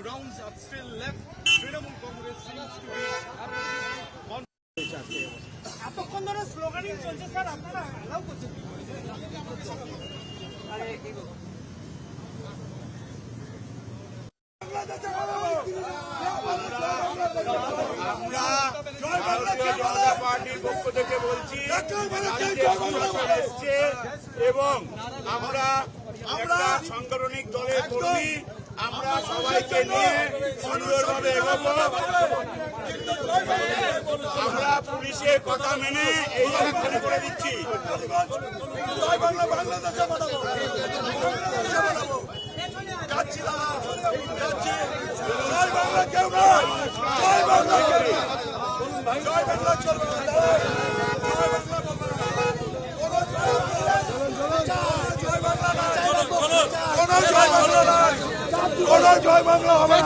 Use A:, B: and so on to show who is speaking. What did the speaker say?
A: rounds are still left. Trinamool Congress seems to be
B: এতক্ষণ ধরে sloganing চলছে sir, আপনারা অ্যালাউ করছেন?
C: আমরা ভারতীয় জনতা পার্টির পক্ষ থেকে বলছি এসছে এবং আমরা একটা সাংগঠনিক দলের কর্মী, আমরা সবাইকে নিয়ে সুন্দরভাবে এগোবো। আমরা পুলিশের কথা মেনে এই জায়গা খালি করে দিচ্ছি।
D: জয় বাংলা হবে।